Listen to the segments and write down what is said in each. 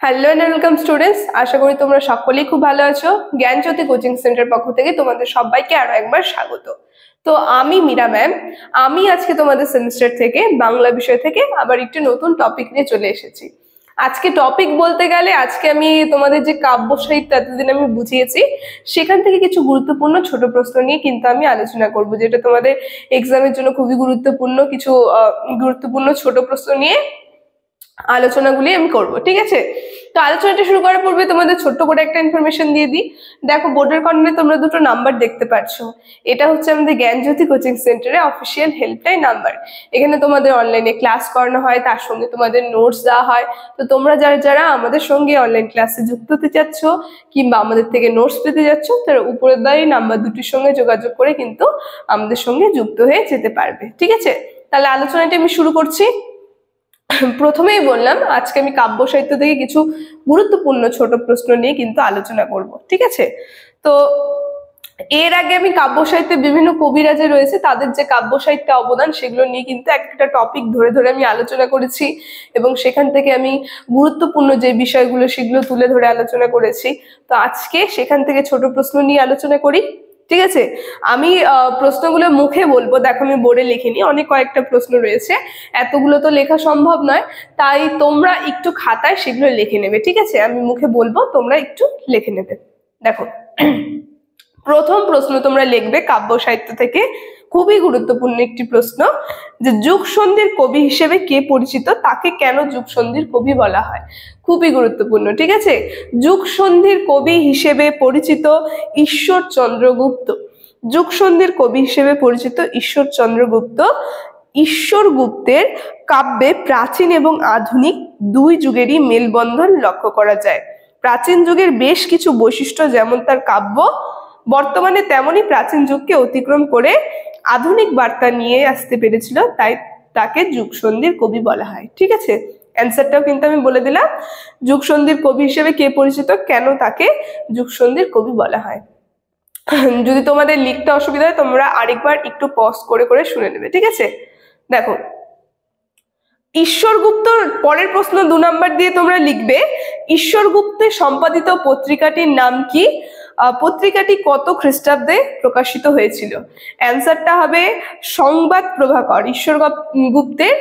Hello and welcome students, আশা করি তোমরা সকলেই খুব ভালো আছো। জ্ঞানজ্যোতি কোচিং সেন্টার পক্ষ থেকে তোমাদের সবাইকে আরো একবার স্বাগত। তো আমি মীরা ম্যাম, আমি আজকে তোমাদের সেমিস্টার থেকে বাংলা বিষয় থেকে আবার একটি নতুন টপিক নিয়ে চলে এসেছি। আজকে টপিক বলতে গেলে আজকে আমি তোমাদের যে কাব্য সাহিত্য এতদিন আমি বুঝিয়েছি সেখান থেকে কিছু গুরুত্বপূর্ণ ছোট প্রশ্ন নিয়ে কিন্তু আমি আলোচনা করব, যেটা তোমাদের এক্সামের জন্য খুবই গুরুত্বপূর্ণ কিছু গুরুত্বপূর্ণ ছোট প্রশ্ন নিয়ে আলোচনাগুলি আমি করব। ঠিক আছে, তো আলোচনাটা শুরু করার পূর্বে তোমাদের ছোট্ট করে একটা ইনফরমেশন দিয়ে দিই। দেখো, বোর্ডের কর্নারে তোমরা দুটো নাম্বার দেখতে পাচ্ছ। এটা হচ্ছে আমাদের জ্ঞানজ্যোতি কোচিং সেন্টারের অফিসিয়াল হেল্পলাইন নাম্বার। এখানে তোমাদের অনলাইনে ক্লাস করানো হয়, তার সঙ্গে তোমাদের নোটস দেওয়া হয়। তো তোমরা যারা আমাদের সঙ্গে অনলাইন ক্লাসে যুক্ত হতে চাচ্ছ কিংবা আমাদের থেকে নোটস পেতে যাচ্ছ, তারা উপরের দেওয়া এই নাম্বার দুটির সঙ্গে যোগাযোগ করে কিন্তু আমাদের সঙ্গে যুক্ত হয়ে যেতে পারবে। ঠিক আছে, তাহলে আলোচনাটা আমি শুরু করছি। প্রথমেই বললাম আজকে আমি কাব্য সাহিত্য থেকে কিছু গুরুত্বপূর্ণ ছোট প্রশ্ন নিয়ে কিন্তু আলোচনা করব। ঠিক আছে, তো এর আগে আমি কাব্য সাহিত্যে বিভিন্ন কবিরা যে রয়েছে তাদের যে কাব্য সাহিত্যে অবদান সেগুলো নিয়ে কিন্তু একটা টপিক ধরে ধরে আমি আলোচনা করেছি এবং সেখান থেকে আমি গুরুত্বপূর্ণ যে বিষয়গুলো সেগুলো তুলে ধরে আলোচনা করেছি। তো আজকে সেখান থেকে ছোট প্রশ্ন নিয়ে আলোচনা করি। ঠিক আছে, আমি প্রশ্নগুলো মুখে বলবো। দেখো, আমি বোর্ডে লিখিনি, অনেক কয়েকটা প্রশ্ন রয়েছে, এতগুলো তো লেখা সম্ভব নয়, তাই তোমরা একটু খাতায় সেগুলো লিখে নেবে। ঠিক আছে, আমি মুখে বলবো, তোমরা একটু লিখে নেবে। দেখো, প্রথম প্রশ্ন তোমরা লিখবে কাব্য সাহিত্য থেকে, খুবই গুরুত্বপূর্ণ একটি প্রশ্ন, যে যুগসন্ধির কবি হিসেবে কে পরিচিত, তাকে কেন যুগসন্ধির কবি বলা হয়? খুবই গুরুত্বপূর্ণ। ঠিক আছে, যুগসন্ধির কবি হিসেবে পরিচিত ঈশ্বরচন্দ্র গুপ্ত। যুগসন্ধির কবি হিসেবে পরিচিত ঈশ্বরচন্দ্র গুপ্ত। ঈশ্বর গুপ্তের কাব্যে প্রাচীন এবং আধুনিক দুই যুগেরই মেলবন্ধন লক্ষ্য করা যায়। প্রাচীন যুগের বেশ কিছু বৈশিষ্ট্য, যেমন তার কাব্য বর্তমানে তেমনই প্রাচীন যুগকে অতিক্রম করে আধুনিক বার্তা নিয়ে আসতে পেরেছিল, তাই তাকে যুগসন্ধির কবি বলা হয়। ঠিক আছে, অ্যান্সারটাও কিন্তু আমি বলে দিলাম, যুগসন্ধির কবি হিসেবে কে পরিচিত, কেন তাকে যুগসন্ধির কবি বলা হয়। যদি তোমাদের লিখতে অসুবিধা হয় তোমরা আরেকবার একটু পজ করে করে শুনে নেবে। ঠিক আছে, দেখো, ঈশ্বরগুপ্তর পরের প্রশ্ন 2 নাম্বার দিয়ে তোমরা লিখবে, ঈশ্বরগুপ্তের সম্পাদিত পত্রিকাটির নাম কি? পত্রিকাটি কত খ্রিস্টাব্দে প্রকাশিত হয়েছিল? অ্যান্সারটা হবে সংবাদ প্রভাকর। ঈশ্বরগুপ্তের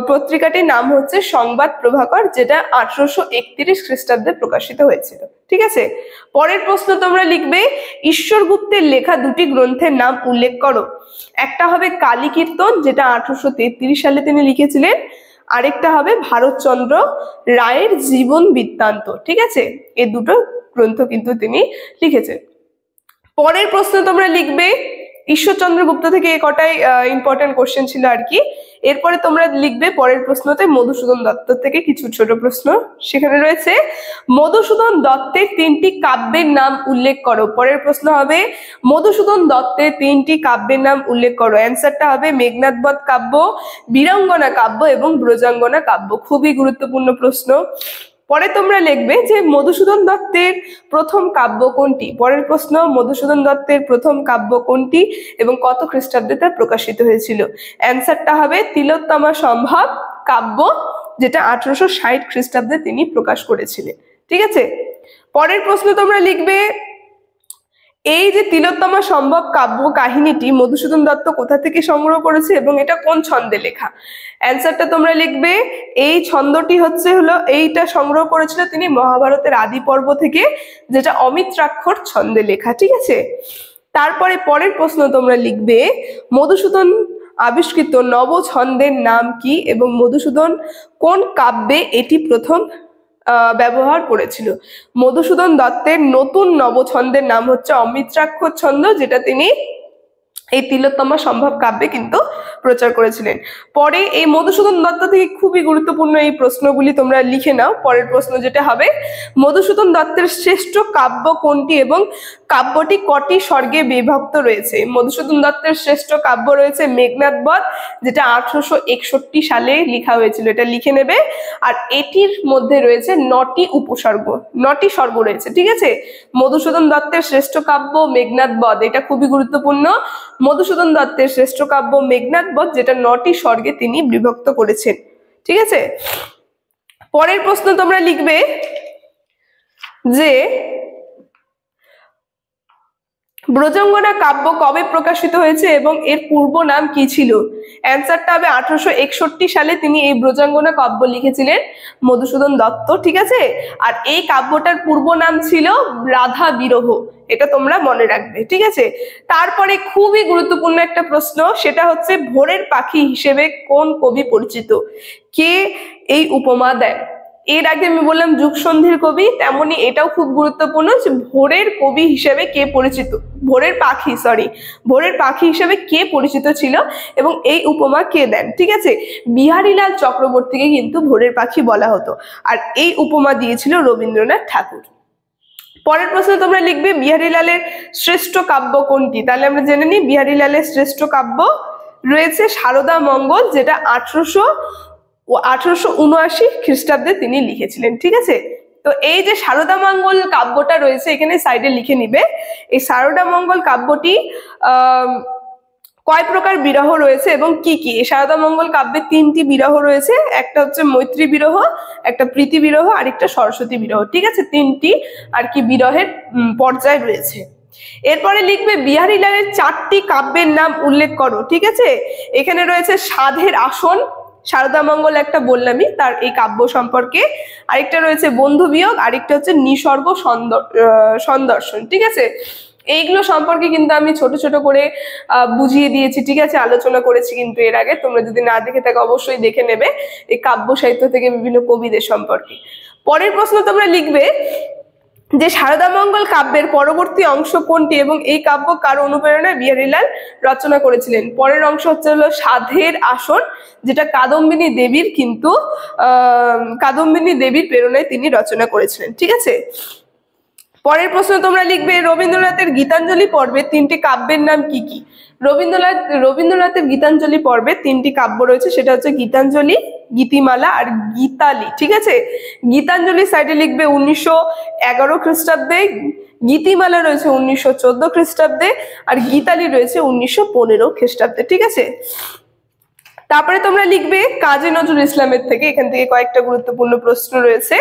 পত্রিকাটির নাম হচ্ছে সংবাদ প্রভাকর, যেটা 1831 খ্রিস্টাব্দে প্রকাশিত হয়েছিল। ঠিক আছে, পরের প্রশ্ন তোমরা লিখবে, ঈশ্বরগুপ্তের লেখা দুটি গ্রন্থের নাম উল্লেখ করো। একটা হবে কালী কীর্তন, যেটা 1833 সালে তিনি লিখেছিলেন। আরেকটা হবে ভারতচন্দ্র রায়ের জীবন বৃত্তান্ত। ঠিক আছে, এই দুটো গ্রন্থ কিন্তু তিনি লিখেছেন। পরের প্রশ্ন তোমরা লিখবে, ঈশ্বরচন্দ্র গুপ্ত থেকে এ কটাই ইম্পর্টেন্ট কোশ্চেন ছিল আর কি। এরপরে তোমরা লিখবে পরের প্রশ্নতে মধুসূদন দত্ত থেকে কিছু ছোট প্রশ্ন। সেখানে রয়েছে, মধুসূদন দত্তের 3টি কাব্যের নাম উল্লেখ করো। পরের প্রশ্ন হবে, মধুসূদন দত্তের 3টি কাব্যের নাম উল্লেখ করো। অ্যান্সারটা হবে মেঘনাদ বধ কাব্য, বীরাঙ্গনা কাব্য এবং ব্রজাঙ্গনা কাব্য। খুবই গুরুত্বপূর্ণ প্রশ্ন। পরে তোমরা লিখবে যে মধুসূদন দত্তের প্রথম কাব্য কোনটি? পরের প্রশ্ন, মধুসূদন দত্তের প্রথম কাব্য কোনটি এবং কত খ্রিস্টাব্দে তা প্রকাশিত হয়েছিল? অ্যান্সারটা হবে তিলোত্তমা সম্ভব কাব্য, যেটা 1860 খ্রিস্টাব্দে তিনি প্রকাশ করেছিলেন। ঠিক আছে, পরের প্রশ্ন তোমরা লিখবে, এই যে তিলোত্তমা সম্ভব কাব্য কাহিনীটি মধুসূদন দত্ত কোথা থেকে সংগ্রহ করেছে এবং এটা কোন ছন্দে লেখা? অ্যান্সারটা তোমরা লিখবে, এই ছন্দটি এইটা সংগ্রহ করেছিল তিনি মহাভারতের আদি পর্ব থেকে, যেটা অমিত্রাক্ষর ছন্দে লেখা। ঠিক আছে, তারপরে পরের প্রশ্ন তোমরা লিখবে, মধুসূদন আবিষ্কৃত নব ছন্দের নাম কি এবং মধুসূদন কোন কাব্যে এটি প্রথম ব্যবহার করেছিল? মধুসূদন দত্তের নতুন নবছন্দের নাম হচ্ছে অমিত্রাক্ষর ছন্দ, যেটা তিনি এই তিলোত্তমা সম্ভব কাব্যে কিন্তু প্রচার করেছিলেন। পরে এই মধুসূদন দত্ত থেকে খুবই গুরুত্বপূর্ণ এই প্রশ্নগুলি তোমরা লিখে নাও। পরের প্রশ্ন যেটা হবে, মধুসূদন দত্তের শ্রেষ্ঠ কাব্য কোনটি এবং কাব্যটি কটি স্বর্গে বিভক্ত রয়েছে? মধুসূদন দত্তের শ্রেষ্ঠ কাব্য রয়েছে মেঘনাদ বধ, যেটা 1861 সালে লেখা হয়েছিল, এটা লিখে নেবে। আর এটির মধ্যে রয়েছে 9টি উপসর্গ, 9টি স্বর্গ রয়েছে। ঠিক আছে, মধুসূদন দত্তের শ্রেষ্ঠ কাব্য মেঘনাদ বধ, এটা খুবই গুরুত্বপূর্ণ। মধুসূদন দত্তের শ্রেষ্ঠ কাব্য মেঘনাদ বধ, যেটা 9টি স্বর্গে তিনি বিভক্ত করেছেন। ঠিক আছে, পরের প্রশ্ন তোমরা লিখবে যে ব্রজাঙ্গনা কাব্য কবে প্রকাশিত হয়েছে এবং এর পূর্ব নাম কি ছিল? অ্যান্সারটা হবে 1861 সালে তিনি এই ব্রজাঙ্গনা কাব্য লিখেছিলেন মধুসূদন দত্ত, ঠিক আছে। আর এই কাব্যটার পূর্ব নাম ছিল রাধা বিরহ, এটা তোমরা মনে রাখবে, ঠিক আছে। তারপরে খুবই গুরুত্বপূর্ণ একটা প্রশ্ন, সেটা হচ্ছে ভোরের পাখি হিসেবে কোন কবি পরিচিত? কে এই উপমা দেয়? এর আগে আমি বললাম যুগসন্ধির কবি, তেমনি এটাও খুব গুরুত্বপূর্ণ যে ভোরের কবি হিসেবে কে পরিচিত, ভোরের পাখি হিসেবে কে পরিচিত ছিল এবং এই উপমা কে দেন, ঠিক আছে। বিহারীলাল চক্রবর্তীকে কিন্তু ভোরের পাখি বলা হতো, আর এই উপমা দিয়েছিল রবীন্দ্রনাথ ঠাকুর। পরের প্রশ্ন তোমরা লিখবে বিহারীলালের শ্রেষ্ঠ কাব্য কোনটি? তাহলে আমরা জেনে নিই, বিহারীলালের শ্রেষ্ঠ কাব্য রয়েছে সারদা মঙ্গল, যেটা 1879 খ্রিস্টাব্দে তিনি লিখেছিলেন, ঠিক আছে। তো এই যে সারদা মঙ্গল কাব্যটা রয়েছে এখানে সাইডে লিখে নিবে। এই সারদা মঙ্গল কাব্যটি কয় প্রকার বিরহ রয়েছে এবং কি কি? এই সারদা মঙ্গল কাব্যে 3টি বিরহ রয়েছে, একটা হচ্ছে মৈত্রী বিরহ, একটা প্রীতি বিরহ, আর একটা সরস্বতী বিরহ, ঠিক আছে। 3টি আর কি বিরহের পর্যায় রয়েছে। এরপরে লিখবে বিহারীলালের 4টি কাব্যের নাম উল্লেখ করো, ঠিক আছে। এখানে রয়েছে সাধের আসন, সারদা মঙ্গল একটা বললামই তার এই কাব্য সম্পর্কে, আরেকটা রয়েছে বন্ধু বিয়োগ, আরেকটা হচ্ছে নিসর্গ সন্দর্শন, ঠিক আছে। এইগুলো সম্পর্কে কিন্তু আমি ছোট ছোট করে বুঝিয়ে দিয়েছি, ঠিক আছে, আলোচনা করেছি কিন্তু এর আগে। তোমরা যদি না দেখে থাকো অবশ্যই দেখে নেবে এই কাব্য সাহিত্য থেকে বিভিন্ন কবিদের সম্পর্কে। পরের প্রশ্ন তোমরা লিখবে যে সারদা মঙ্গল কাব্যের পরবর্তী অংশ কোনটি এবং এই কাব্য কার অনুপ্রেরণায় বিহারীলাল রচনা করেছিলেন? পরের অংশ হচ্ছে হলো সাধের আসন, যেটা কাদম্বিনী দেবীর প্রেরণায় তিনি রচনা করেছিলেন, ঠিক আছে। পরের প্রশ্ন তোমরা লিখবে রবীন্দ্রনাথের গীতাঞ্জলি পর্বে 3টি কাব্যের নাম কি কি? রবীন্দ্রনাথের গীতাঞ্জলি পর্বে 3টি কাব্য রয়েছে, সেটা হচ্ছে গীতাঞ্জলি, গীতিমালা আর গীতালি, ঠিক আছে। গীতাঞ্জলি সাইডে লিখবে 1911 খ্রিস্টাব্দে, গীতিমালা রয়েছে 1914 খ্রিস্টাব্দে, আর গীতালি রয়েছে 1915 খ্রিস্টাব্দে, ঠিক আছে। তারপরে তোমরা লিখবে কাজী নজরুল ইসলামের থেকে, এখান থেকে কয়েকটা গুরুত্বপূর্ণ প্রশ্ন রয়েছে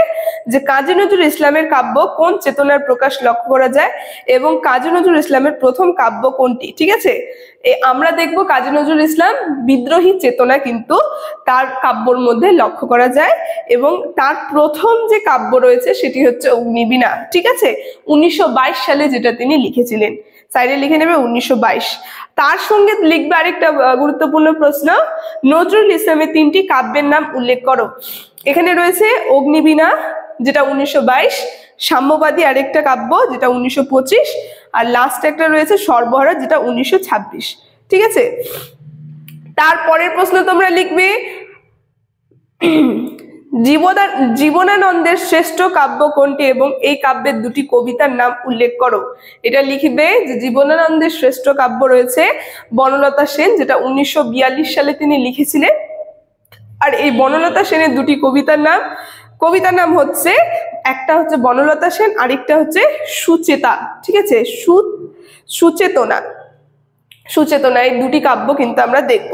যে কাজী নজরুল ইসলামের কাব্য কোন চেতনার প্রকাশ লক্ষ্য করা যায় এবং কাজী নজরুল ইসলামের প্রথম কাব্য কোনটি, ঠিক আছে। আমরা দেখবো কাজী নজরুল ইসলাম বিদ্রোহী চেতনা কিন্তু তার কাব্যর মধ্যে লক্ষ্য করা যায় এবং তার প্রথম যে কাব্য রয়েছে সেটি হচ্ছে অগ্নিবীণা, ঠিক আছে, 1922 সালে যেটা তিনি লিখেছিলেন, সাইডে লিখে নেবে 1922। তার সঙ্গে লিখবে আরেকটা গুরুত্বপূর্ণ প্রশ্ন, নজরুল ইসলামের 3টি কাব্যের নাম উল্লেখ করো। এখানে রয়েছে অগ্নিবীণা যেটা 1922, সাম্যবাদী আরেকটা কাব্য যেটা 1925, আর লাস্ট একটা রয়েছে সর্বহারা যেটা 1926, ঠিক আছে। তারপরের প্রশ্ন তোমরা লিখবে জীবনানন্দের শ্রেষ্ঠ কাব্য কোনটি এবং এই কাব্যের 2টি কবিতার নাম উল্লেখ করো। এটা লিখবে যে জীবনানন্দের শ্রেষ্ঠ কাব্য রয়েছে বনলতা সেন, যেটা 1942 সালে তিনি লিখেছিলেন। আর এই বনলতা সেনের 2টি কবিতার নাম হচ্ছে, একটা হচ্ছে বনলতা সেন, আরেকটা হচ্ছে সুচেতা, ঠিক আছে, সুচেতনা। এই 2টি কাব্য কিন্তু আমরা দেখব।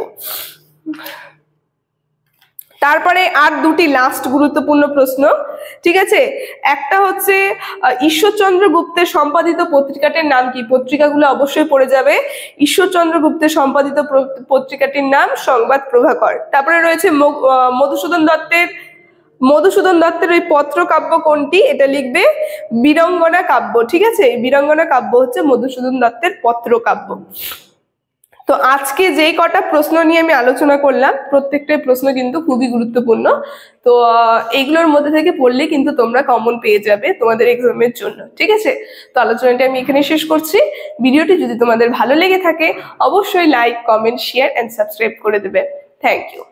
তারপরে আর 2টি লাস্ট গুরুত্বপূর্ণ প্রশ্ন, ঠিক আছে। একটা হচ্ছে ঈশ্বরচন্দ্র গুপ্তের সম্পাদিত পত্রিকাটির নাম কি? পত্রিকাগুলো অবশ্যই পড়ে যাবে। ঈশ্বরচন্দ্র গুপ্তের সম্পাদিত পত্রিকাটির নাম সংবাদ প্রভাকর। তারপরে রয়েছে মধুসূদন দত্তের ওই পত্র কাব্য কোনটি? এটা লিখবে বীরঙ্গনা কাব্য, ঠিক আছে। বীরঙ্গনা কাব্য হচ্ছে মধুসূদন দত্তের পত্র কাব্য। তো আজকে যেই কটা প্রশ্ন নিয়ে আমি আলোচনা করলাম প্রত্যেকটাই প্রশ্ন কিন্তু খুবই গুরুত্বপূর্ণ। তো এইগুলোর মধ্যে থেকে পড়লে কিন্তু তোমরা কমন পেয়ে যাবে তোমাদের এক্সামের জন্য, ঠিক আছে। তো আলোচনাটা আমি এখানে শেষ করছি। ভিডিওটি যদি তোমাদের ভালো লেগে থাকে অবশ্যই like, comment, share and subscribe করে দেবে। Thank you.